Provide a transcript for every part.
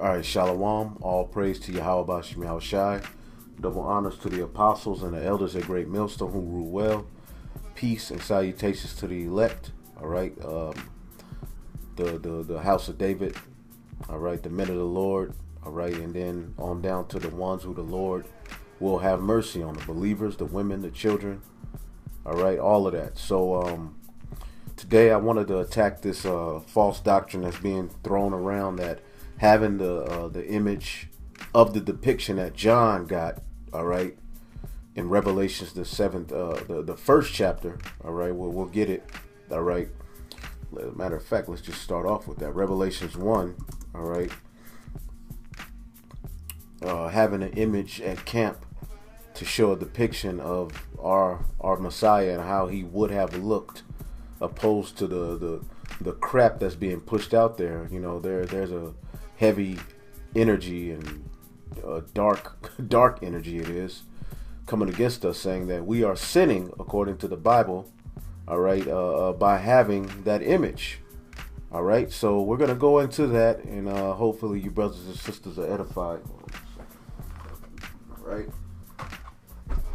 All right, Shalom. All praise to Yahawah, Bahasham, Yahawashi. Double honors to the apostles and the elders at Great Millstone who rule well. Peace and salutations to the elect. All right, the house of David. All right, the men of the Lord. All right, and then on down to the ones who the Lord will have mercy on, the believers, the women, the children. All right, all of that. So today I wanted to attack this false doctrine that's being thrown around, that having the image of the depiction that John got, all right, in Revelations the seventh, the first chapter, all right, we'll get it, all right. Matter of fact, let's just start off with that. Revelations 1, all right, having an image at camp to show a depiction of our Messiah and how he would have looked, opposed to the crap that's being pushed out there. You know, there's a heavy energy and dark energy it is coming against us, saying that we are sinning according to the Bible, all right, by having that image. All right, so we're gonna go into that, and hopefully you brothers and sisters are edified. All right,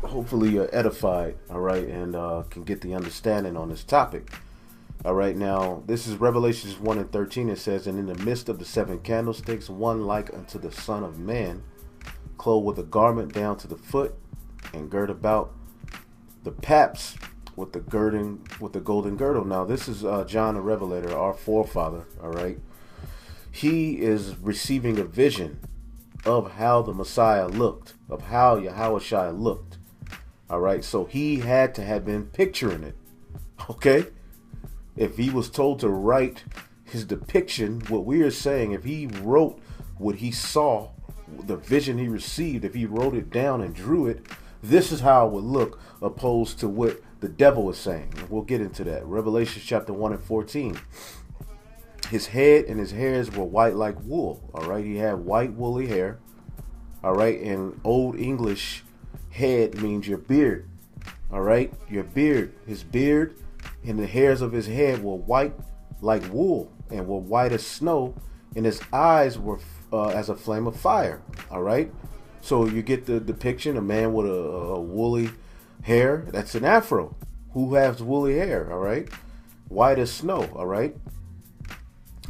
hopefully you're edified, all right, and can get the understanding on this topic. All right, now this is Revelations 1 and 13. It says, "And in the midst of the seven candlesticks, one like unto the Son of Man, clothed with a garment down to the foot, and girt about the paps with the golden girdle." Now this is John the Revelator, our forefather. All right, he is receiving a vision of how the Messiah looked, of how Yahawashi looked. All right, so he had to have been picturing it. Okay, if he was told to write his depiction, what we are saying, if he wrote what he saw, the vision he received, if he wrote it down and drew it, this is how it would look, opposed to what the devil is saying. And we'll get into that. Revelation chapter 1 and 14. His head and his hairs were white like wool. All right, he had white woolly hair. All right, in Old English, head means your beard. All right, your beard. His beard and the hairs of his head were white like wool and were white as snow, and his eyes were as a flame of fire. All right, so you get the depiction, a man with a woolly hair. That's an afro. Who has woolly hair? All right, white as snow. All right,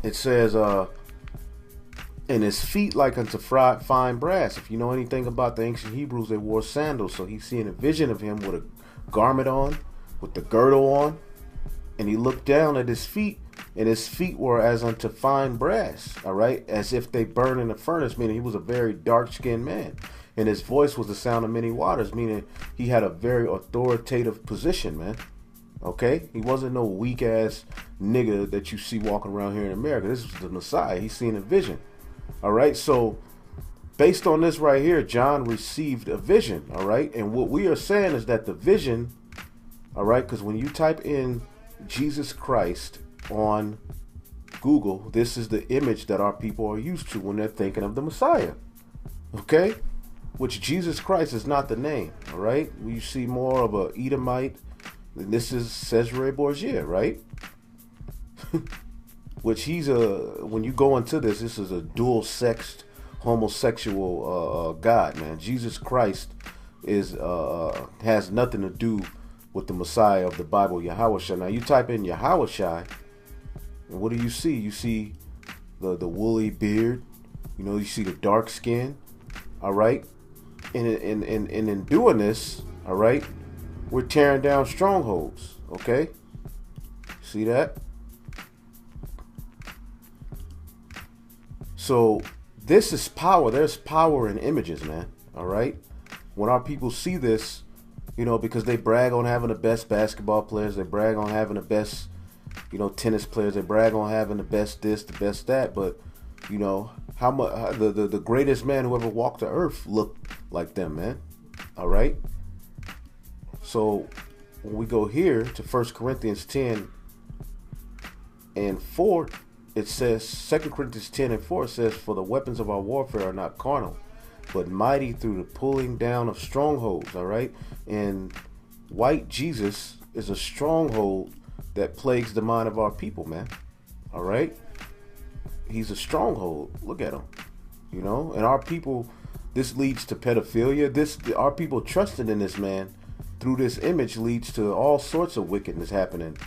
it says and his feet like unto fine brass. If you know anything about the ancient Hebrews, they wore sandals. So he's seeing a vision of him with a garment on, with the girdle on, and he looked down at his feet, and his feet were as unto fine brass, all right, as if they burn in a furnace, meaning he was a very dark-skinned man. And his voice was the sound of many waters, meaning he had a very authoritative position, man. Okay, he wasn't no weak-ass nigga that you see walking around here in America. This was the Messiah. He's seeing a vision. All right, so based on this right here, John received a vision. All right, and what we are saying is that the vision, all right, because when you type in Jesus Christ on Google, this is the image that our people are used to when they're thinking of the Messiah. Okay, which Jesus Christ is not the name. All right, we see more of a Edomite, and this is Cesare Borgia, right? Which he's when you go into this is a dual-sexed homosexual God, man. Jesus Christ is has nothing to do with the Messiah of the Bible, Yahawashi. Now you type in Yahawashi, and what do you see? You see the woolly beard, you know, you see the dark skin, all right? And in doing this, all right, we're tearing down strongholds, okay? See that? So this is power. There's power in images, man. All right. When our people see this, you know, because they brag on having the best basketball players, they brag on having the best, you know, tennis players, they brag on having the best this, the best that. But you know how much the greatest man who ever walked the earth looked like them, man. All right. So when we go here to 1 Corinthians 10 and 4. It says, 2 Corinthians 10 and 4 says, "For the weapons of our warfare are not carnal, but mighty through the pulling down of strongholds." All right. And white Jesus is a stronghold that plagues the mind of our people, man. All right. He's a stronghold. Look at him. you know. And our people, this leads to pedophilia. Our people trusting in this man through this image leads to all sorts of wickedness happening,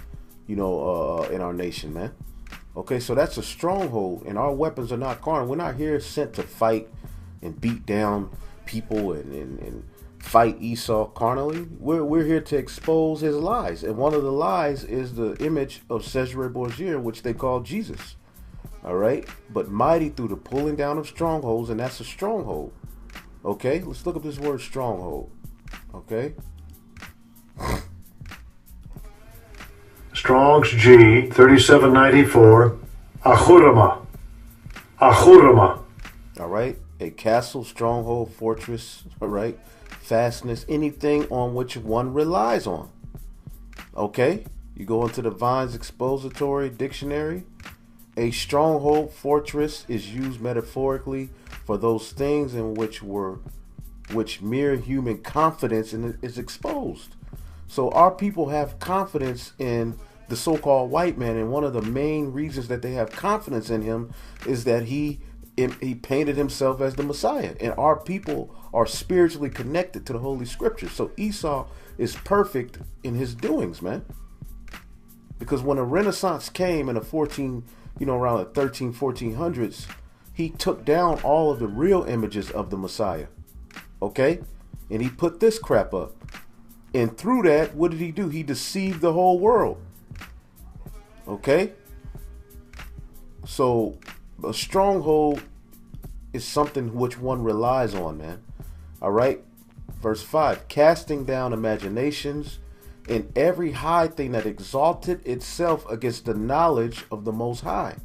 you know, in our nation, man. Okay, so that's a stronghold, and our weapons are not carnal. We're not here sent to fight and beat down people and fight Esau carnally. We're here to expose his lies, and one of the lies is the image of Caesarea Borgia, which they call Jesus. All right, but mighty through the pulling down of strongholds, and that's a stronghold. Okay, let's look up this word stronghold. Okay. Strong's G 3794, Ahurama. Ahurama. All right, a castle, stronghold, fortress. All right, fastness, anything on which one relies on. Okay, you go into the Vine's expository dictionary. A stronghold, fortress is used metaphorically for those things in which mere human confidence is exposed. So our people have confidence in the so-called white man, and one of the main reasons that they have confidence in him is that he painted himself as the Messiah, and our people are spiritually connected to the Holy Scriptures. So Esau is perfect in his doings, man. Because when a Renaissance came in around the 1400s, he took down all of the real images of the Messiah. Okay? And he put this crap up. And through that, what did he do? He deceived the whole world. Okay? So a stronghold is something which one relies on, man. All right? Verse 5, casting down imaginations and every high thing that exalted itself against the knowledge of the Most High.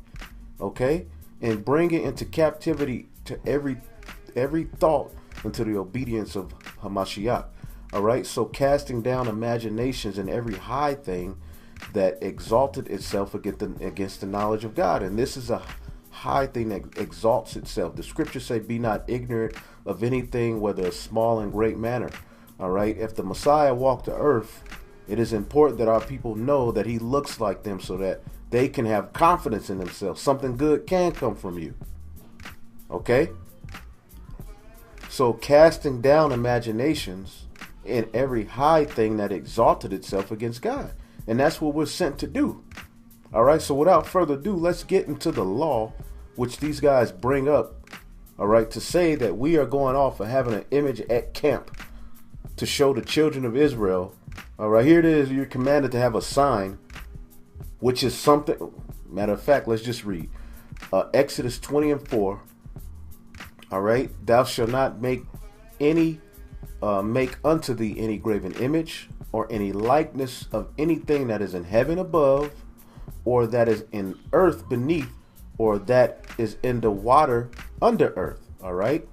Okay? And bringing into captivity to every thought into the obedience of Hamashiach. All right? So casting down imaginations and every high thing that exalted itself against the knowledge of God. And this is a high thing that exalts itself. The scriptures say, be not ignorant of anything, whether a small and great manner. All right? If the Messiah walked the earth, it is important that our people know that he looks like them so that they can have confidence in themselves. Something good can come from you. Okay? So casting down imaginations and every high thing that exalted itself against God. And that's what we're sent to do. All right, so without further ado, let's get into the law, which these guys bring up, all right, to say that we are going off of having an image at camp to show the children of Israel. All right, here it is. You're commanded to have a sign, which is something. Matter of fact, let's just read Exodus 20:4. All right, thou shalt not make unto thee any graven image or any likeness of anything that is in heaven above, or that is in earth beneath, or that is in the water under earth. All right.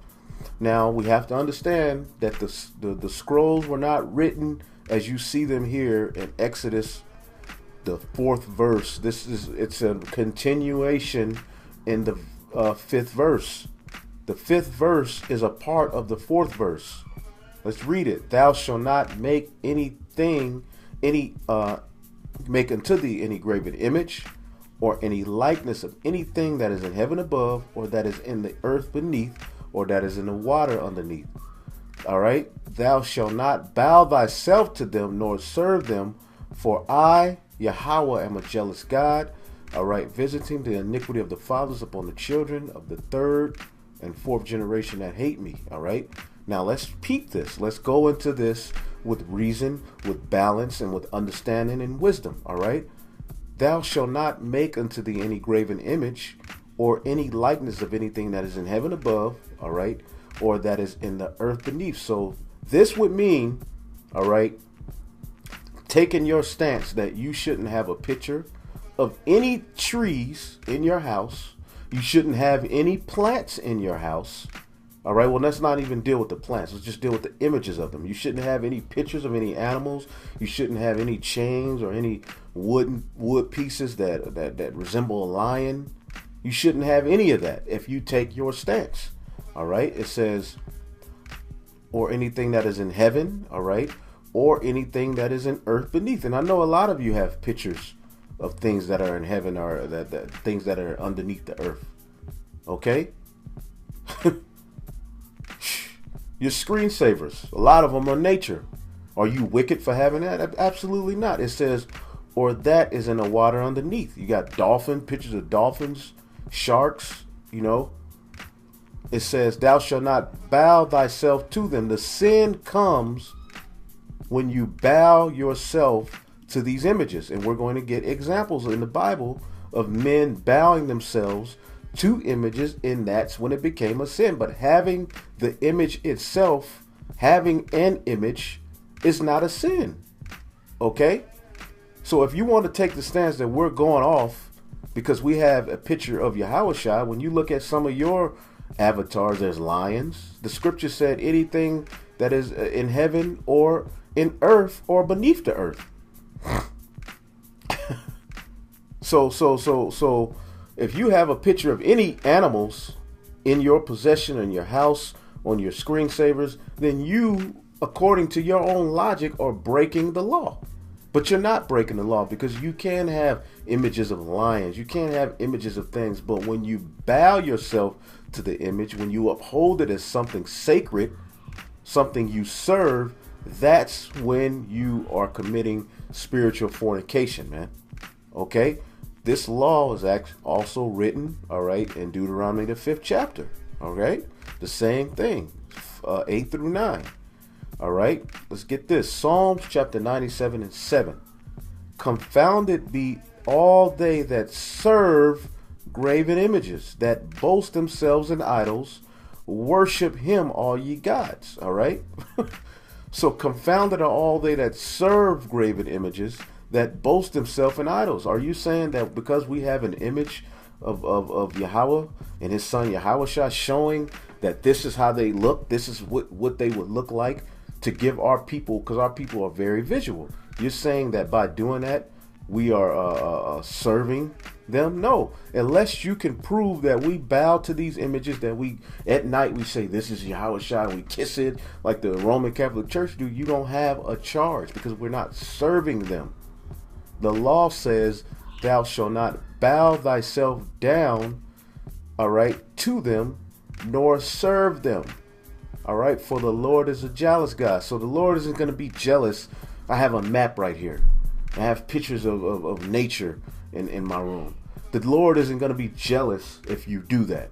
Now we have to understand that the scrolls were not written as you see them here in Exodus, the 4th verse. It's a continuation in the 5th verse. The 5th verse is a part of the 4th verse. Let's read it. Thou shalt not make make unto thee any graven image or any likeness of anything that is in heaven above, or that is in the earth beneath, or that is in the water underneath. All right. Thou shalt not bow thyself to them nor serve them, for I, Yahawah, am a jealous God. All right. Visiting the iniquity of the fathers upon the children of the 3rd and 4th generation that hate me. All right. Now let's peep this. Let's go into this with reason, with balance, and with understanding and wisdom. All right. Thou shalt not make unto thee any graven image or any likeness of anything that is in heaven above. All right. Or that is in the earth beneath. So this would mean, all right, taking your stance that you shouldn't have a picture of any trees in your house. You shouldn't have any plants in your house. All right, well, let's not even deal with the plants. Let's just deal with the images of them. You shouldn't have any pictures of any animals. You shouldn't have any chains or any wood pieces that resemble a lion. You shouldn't have any of that if you take your stance. All right, it says, or anything that is in heaven, all right, or anything that is in earth beneath. And I know a lot of you have pictures of things that are in heaven or that things that are underneath the earth. Okay? Your screensavers, a lot of them are nature. Are you wicked for having that? Absolutely not. It says, or that is in the water underneath. You got pictures of dolphins, sharks, you know. It says, thou shalt not bow thyself to them. The sin comes when you bow yourself to these images. And we're going to get examples in the Bible of men bowing themselves to images, and that's when it became a sin. But having the image itself, having an image, is not a sin. Okay? So if you want to take the stance that we're going off because we have a picture of Yahawashi, when you look at some of your avatars, there's lions. The scripture said anything that is in heaven or in earth or beneath the earth. So if you have a picture of any animals in your possession, in your house, on your screensavers, then you, according to your own logic, are breaking the law. But you're not breaking the law, because you can have images of lions, you can have images of things, but when you bow yourself to the image, when you uphold it as something sacred, something you serve, that's when you are committing spiritual fornication, man. Okay? This law is also written, all right, in Deuteronomy, the 5th chapter, all right? The same thing, 8 through 9, all right? Let's get this. Psalms chapter 97 and 7. Confounded be all they that serve graven images, that boast themselves in idols, worship him, all ye gods, all right? So confounded are all they that serve graven images, that boast themselves in idols. Are you saying that because we have an image of Yahawah and his son Yahawashi showing that this is how they look, this is what they would look like, to give our people, because our people are very visual, you're saying that by doing that we are serving them? No, unless you can prove that we bow to these images, that we at night we say this is Yahawashi, we kiss it like the Roman Catholic Church do, you don't have a charge, because we're not serving them. The law says, thou shalt not bow thyself down, all right, to them, nor serve them. All right, for the Lord is a jealous God. So the Lord isn't going to be jealous. I have a map right here. I have pictures of nature in my room. The Lord isn't going to be jealous if you do that.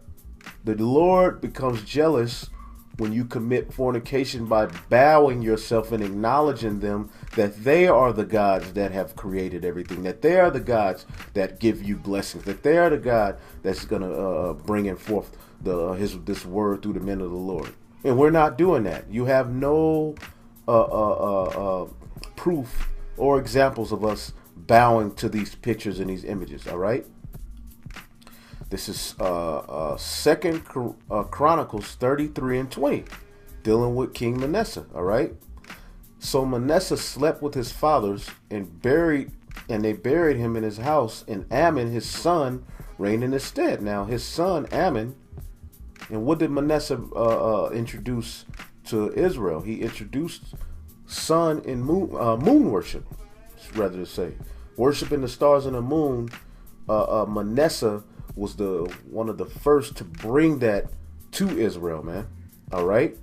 The Lord becomes jealous when you commit fornication by bowing yourself and acknowledging them, that they are the gods that have created everything, that they are the gods that give you blessings, that they are the God that's going to bring in forth this word through the men of the Lord. And we're not doing that. You have no proof or examples of us bowing to these pictures and these images, all right? This is 2 Chronicles 33 and 20, dealing with King Manasseh, all right? So Manasseh slept with his fathers and they buried him in his house, and Ammon, his son, reigned in his stead. Now, his son, Ammon, and what did Manasseh introduce to Israel? He introduced sun and moon worship, rather to say. Worshiping the stars and the moon. Manasseh was one of the first to bring that to Israel, man. All right?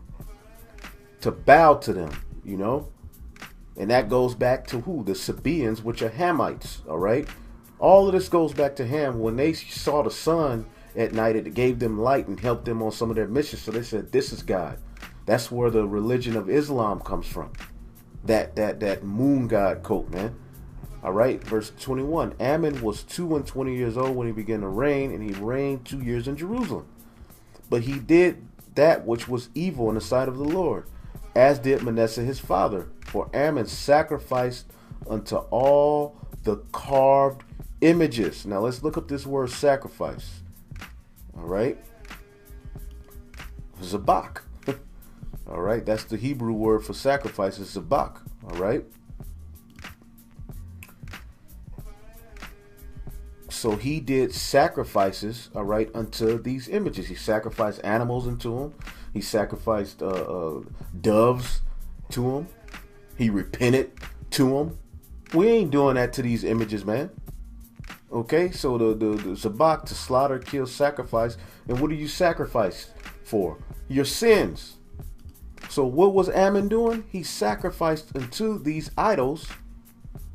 To bow to them, you know? And that goes back to who? The Sabaeans, which are Hamites, all right? All of this goes back to Ham. When they saw the sun at night, it gave them light and helped them on some of their missions. So they said, this is God. That's where the religion of Islam comes from. That moon god cult, man. All right, verse 21. Ammon was 22 years old when he began to reign, and he reigned 2 years in Jerusalem. But he did that which was evil in the sight of the Lord, as did Manasseh his father. For Ammon sacrificed unto all the carved images. Now let's look up this word sacrifice. All right. Zabak. All right. That's the Hebrew word for sacrifice, is zabak. All right. So he did sacrifices, all right, unto these images. He sacrificed animals unto them. He sacrificed doves to them. He repented to them. We ain't doing that to these images, man. Okay, so the zabak, to slaughter, kill, sacrifice. And what do you sacrifice for? Your sins. So what was Ammon doing? He sacrificed unto these idols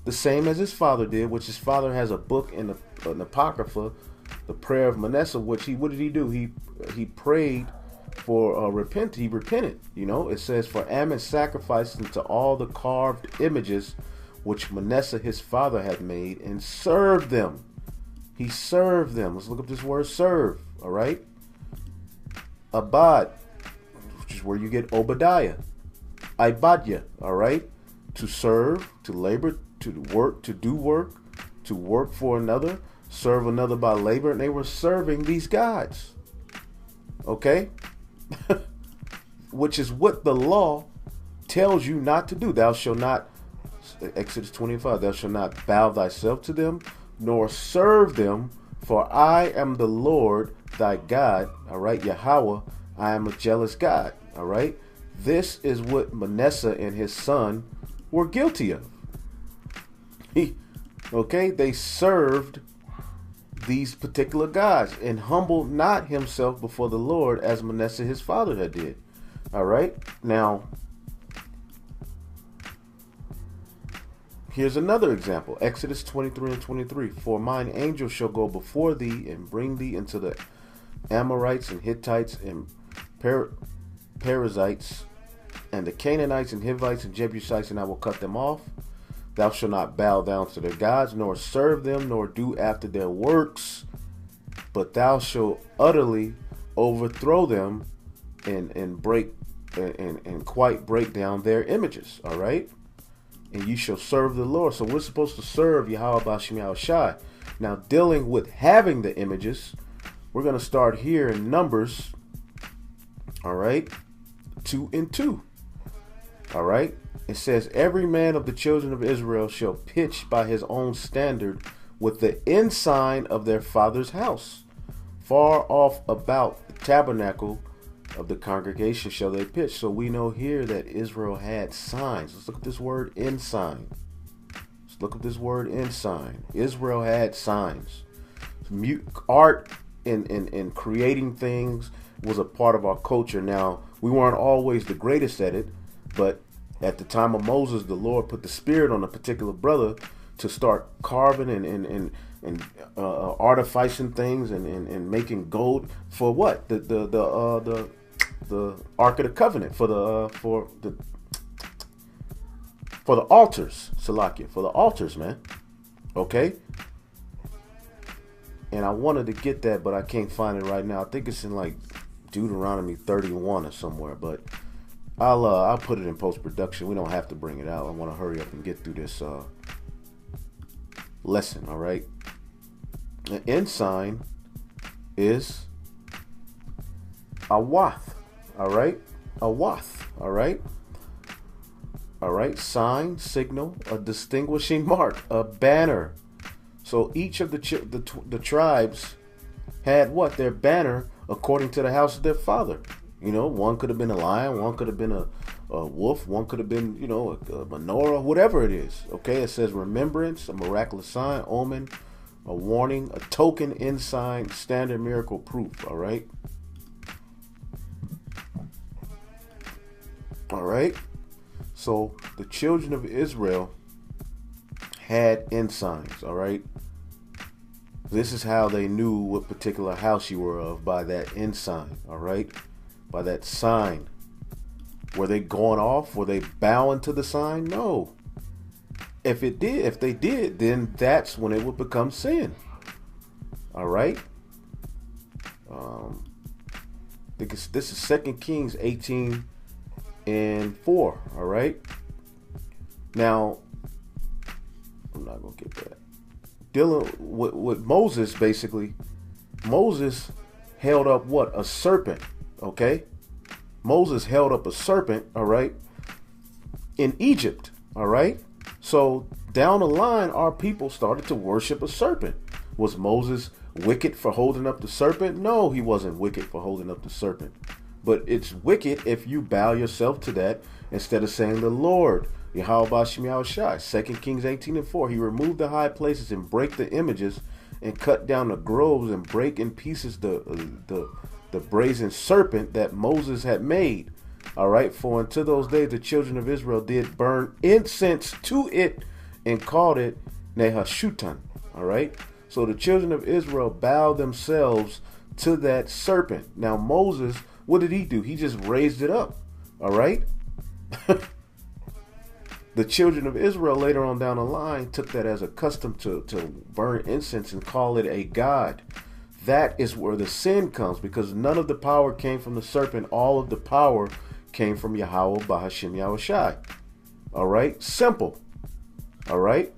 the same as his father did, which his father has a book in an Apocrypha, the prayer of Manasseh, which what did he do? He prayed for he repented. You know, it says, for Ammon sacrificed unto all the carved images which Manasseh his father had made, and served them. He served them. Let's look up this word serve. All right. Abad, which is where you get Obadiah. Ibadya, all right? To serve, to labor, to work, to work for another, serve another by labor, and they were serving these gods. Okay? Which is what the law tells you not to do. Thou shalt not, Exodus 25, thou shalt not bow thyself to them, nor serve them, for I am the Lord thy God, all right, Yahawah, I am a jealous God, all right. This is what Manasseh and his son were guilty of. They served these particular gods and humbled not himself before the Lord as Manasseh his father had did, all right. Now, here's another example. Exodus 23 and 23. For mine angel shall go before thee and bring thee into the Amorites and Hittites and Perizzites and the Canaanites and Hivites and Jebusites, and I will cut them off. Thou shalt not bow down to their gods, nor serve them, nor do after their works, but thou shalt utterly overthrow them and break and quite break down their images. All right. And you shall serve the Lord. So we're supposed to serve Yahawah Bahasham Yahawashi. Now, dealing with having the images, we're going to start here in Numbers, all right, 2 and 2. All right. It says, every man of the children of Israel shall pitch by his own standard with the ensign of their father's house. Far off about the tabernacle of the congregation shall they pitch. So we know here that Israel had signs. Let's look at this word ensign. Let's look at this word ensign. Israel had signs. Art and creating things was a part of our culture. Now, we weren't always the greatest at it, but at the time of Moses, the Lord put the spirit on a particular brother to start carving and artificing things and making gold for what? The Ark of the Covenant, for the altars, Salakia, for the altars, man. Okay? And I wanted to get that, but I can't find it right now. I think it's in like Deuteronomy 31 or somewhere, but I'll put it in post-production. We don't have to bring it out. I want to hurry up and get through this lesson, all right? The ensign is a wath, all right? A wath, all right? All right, sign, signal, a distinguishing mark, a banner. So each of the tribes had what? Their banner according to the house of their father. You know, one could have been a lion, one could have been a wolf, one could have been, you know, a menorah, whatever it is. Okay, it says remembrance, a miraculous sign, omen, a warning, a token, ensign, standard, miracle, proof. All right. All right. So the children of Israel had ensigns. All right. This is how they knew what particular house you were of, by that ensign. All right. By that sign. Were they going off? Were they bowing to the sign? No. If they did, then that's when it would become sin. All right. This is 2 Kings 18 and 4. All right. Now, I'm not gonna get that. Dealing with Moses, basically, Moses held up what? A serpent. Okay. Moses held up a serpent. All right. In Egypt. All right. So down the line, our people started to worship a serpent. Was Moses wicked for holding up the serpent? No, he wasn't wicked for holding up the serpent. But it's wicked if you bow yourself to that instead of saying the Lord. Yahawah Bahasham Yahawashi. 2 Kings 18 and 4. He removed the high places and break the images and cut down the groves and break in pieces the brazen serpent that Moses had made. All right. For until those days, the children of Israel did burn incense to it and called it Nehashutan. All right. So the children of Israel bowed themselves to that serpent. Now Moses, what did he do? He just raised it up. All right. The children of Israel later on down the line took that as a custom to burn incense and call it a god. That is where the sin comes, because none of the power came from the serpent. All of the power came from Yahawah, Bahasham, Yahawashi. All right. Simple. All right.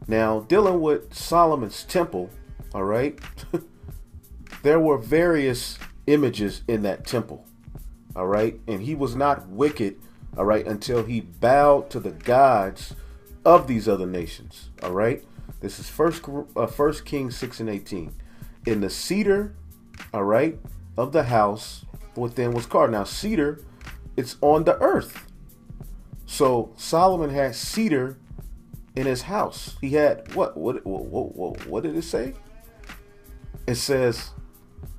Now, dealing with Solomon's temple, all right, there were various images in that temple, all right, and he was not wicked, all right, until he bowed to the gods of these other nations, all right. This is First Kings 6:18. In the cedar, all right, of the house within was carved. Now, cedar, it's on the earth. So Solomon had cedar in his house. He had what did it say? It says,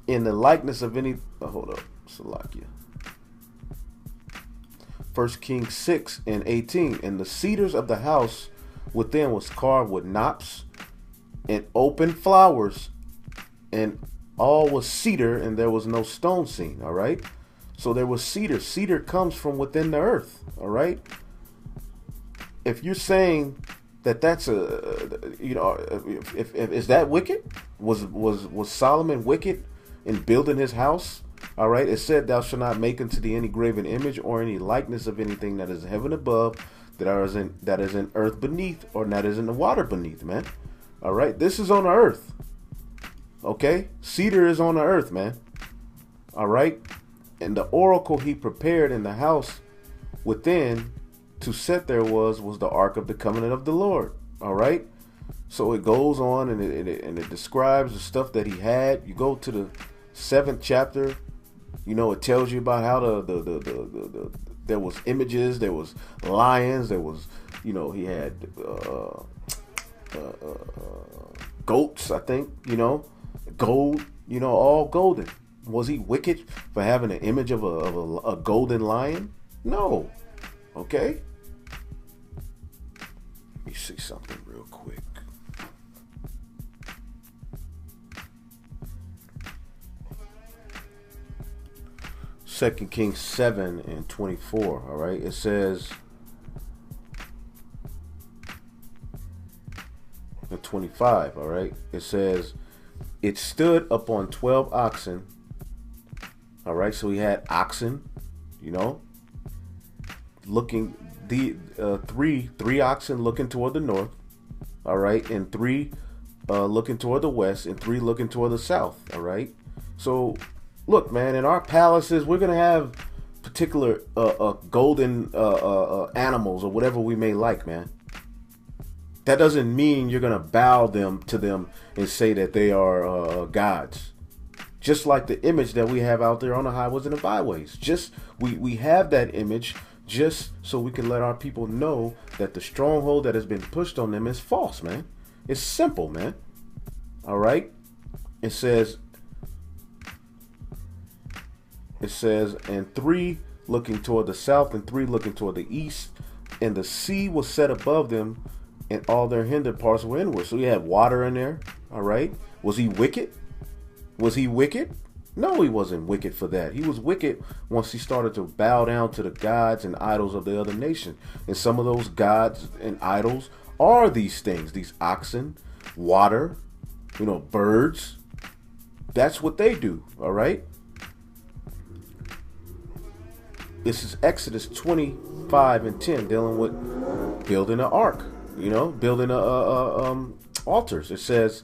in the likeness of any. Hold up, Salakia. 1 Kings 6:18. And the cedars of the house within was carved with knops and open flowers, and all was cedar, and there was no stone seen. All right. So there was cedar. Cedar comes from within the earth. All right. If you're saying that's if is that wicked? Was Solomon wicked in building his house? All right. It said, "Thou shalt not make unto thee any graven image or any likeness of anything that is in heaven above, that is in earth beneath, or that is in the water beneath." Man. All right. This is on the earth. Okay. Cedar is on the earth, man. All right. And the oracle he prepared in the house within to set there was the ark of the covenant of the Lord. All right. So it goes on and it describes the stuff that he had. You go to the 7th chapter, it tells you about how there was images, there was lions, there was, he had goats, I think, gold, all golden. Was he wicked for having an image of a golden lion? No. Okay. Let me see something real quick. Second Kings 7:24. All right. It says, 25. All right. It says, it stood upon 12 oxen. All right. So he had oxen, looking three oxen looking toward the north, all right, and 3 looking toward the west, and 3 looking toward the south. All right. So look, man, in our palaces we're gonna have particular golden animals or whatever we may like, man. That doesn't mean you're gonna bow to them and say that they are gods. Just like the image that we have out there on the highways and the byways. Just we have that image just so we can let our people know that the stronghold that has been pushed on them is false, man. It's simple, man. All right. It says, and 3 looking toward the south and 3 looking toward the east, and the sea was set above them, and all their hinder parts were inward. So you had water in there. All right. Was he wicked? Was he wicked? No, he wasn't wicked for that. He was wicked once he started to bow down to the gods and idols of the other nation. And some of those gods and idols are these things, these oxen, water, birds. That's what they do. All right. This is Exodus 25:10, dealing with building an ark, building altars. It says,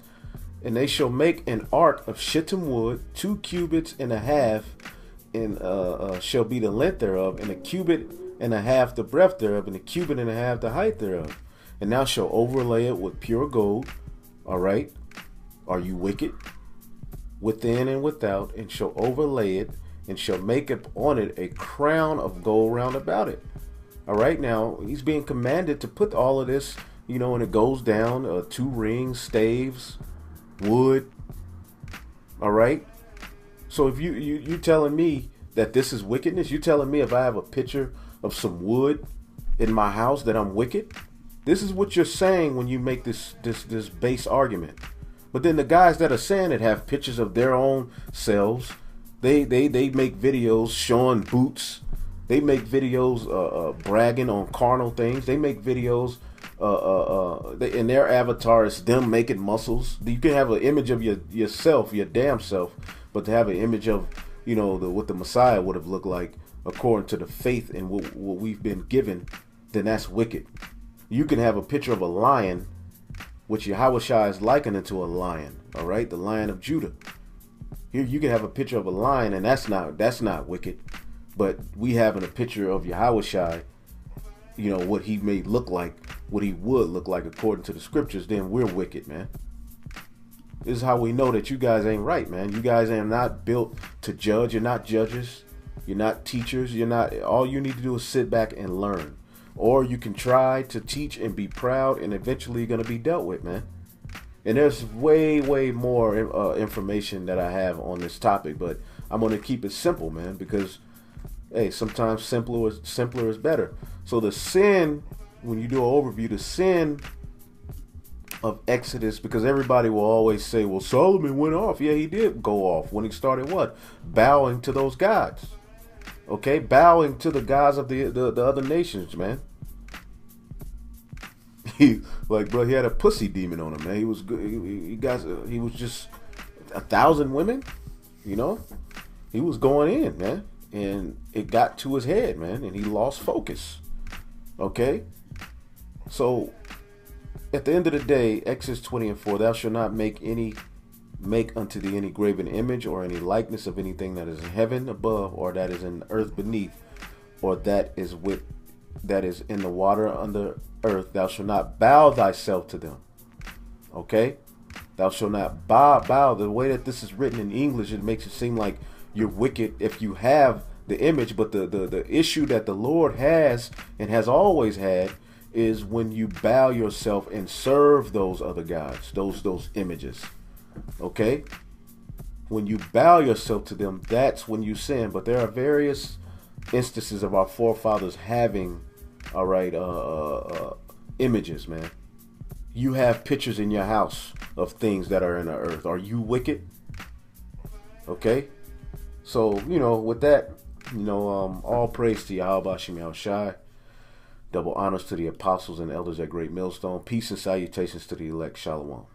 and they shall make an ark of shittim wood, 2 cubits and a half, and shall be the length thereof, and 1.5 cubits the breadth thereof, and 1.5 cubits the height thereof. And thou shalt overlay it with pure gold. All right. Are you wicked? Within and without, and shall overlay it, and shall make up on it a crown of gold round about it. All right. Now he's being commanded to put all of this, and it goes down 2 rings, staves, wood. All right. So if you telling me that this is wickedness? You telling me if I have a picture of some wood in my house that I'm wicked? This is what you're saying when you make this base argument. But then the guys that are saying it have pictures of their own selves. They make videos showing boots. They make videos bragging on carnal things. They make videos in their avatar is them making muscles. You can have an image of yourself, your damn self, but to have an image of, you know, what the Messiah would have looked like according to the faith and what we've been given, then that's wicked. You can have a picture of a lion, which Yahawashi is likening to a lion, all right, the Lion of Judah. Here you can have a picture of a lion, and that's not wicked. But we having a picture of Yahawashi, you know, what he may look like, what he would look like according to the scriptures, then we're wicked, man. This is how we know that you guys ain't right, man. You guys are not built to judge. You're not judges. You're not teachers. You're not. All you need to do is sit back and learn. Or you can try to teach and be proud, and eventually you're going to be dealt with, man. And there's way more information that I have on this topic, but I'm going to keep it simple, man, because, hey, sometimes simpler is better. So the sin, when you do an overview, the sin of Exodus, because everybody will always say, well, Solomon went off. Yeah, he did go off when he started what? Bowing to those gods. Okay, bowing to the gods of the other nations, man. He bro, he had a pussy demon on him, man. He was good. He was just 1,000 women, you know. He was going in, man, and it got to his head, man, and he lost focus. Okay, so at the end of the day, Exodus 20:4, thou shalt not make unto thee any graven image or any likeness of anything that is in heaven above, or that is in the earth beneath, or that is in the water under earth. Thou shalt not bow thyself to them. Okay? Thou shalt not bow. The way that this is written in English, it makes it seem like you're wicked if you have the image, but the issue that the Lord has and has always had is when you bow yourself and serve those other gods, those images. Okay? When you bow yourself to them, that's when you sin. But there are various instances of our forefathers having, all right, images, man. You have pictures in your house of things that are in the earth. Are you wicked? Okay? So, you know, with that, you know, all praise to Yahawah. Double honors to the apostles and elders at Great Millstone. Peace and salutations to the elect. Shalom.